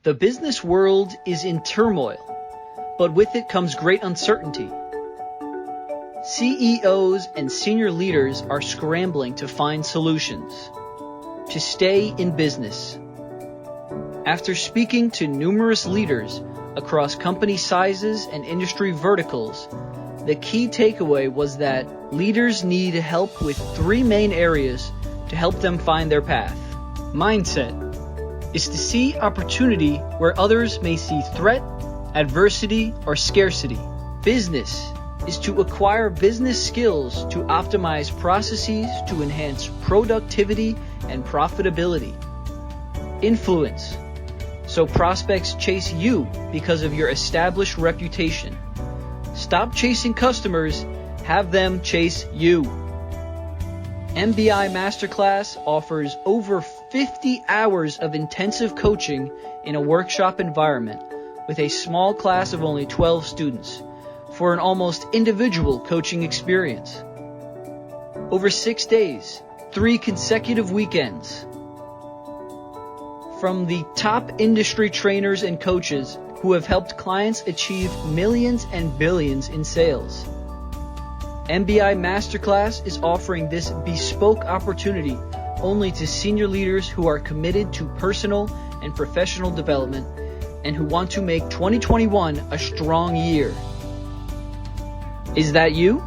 The business world is in turmoil, but with it comes great uncertainty. CEOs and senior leaders are scrambling to find solutions to stay in business. After speaking to numerous leaders across company sizes and industry verticals, the key takeaway was that leaders need help with three main areas to help them find their path. Mindset is to see opportunity where others may see threat, adversity, or scarcity. Business is to acquire business skills to optimize processes to enhance productivity and profitability. Influence, so prospects chase you because of your established reputation. Stop chasing customers, have them chase you. MBI Masterclass offers over 50 hours of intensive coaching in a workshop environment with a small class of only 12 students for an almost individual coaching experience. Over 6 days, 3 consecutive weekends. From the top industry trainers and coaches who have helped clients achieve millions and billions in sales. MBI Masterclass is offering this bespoke opportunity only to senior leaders who are committed to personal and professional development and who want to make 2021 a strong year. Is that you?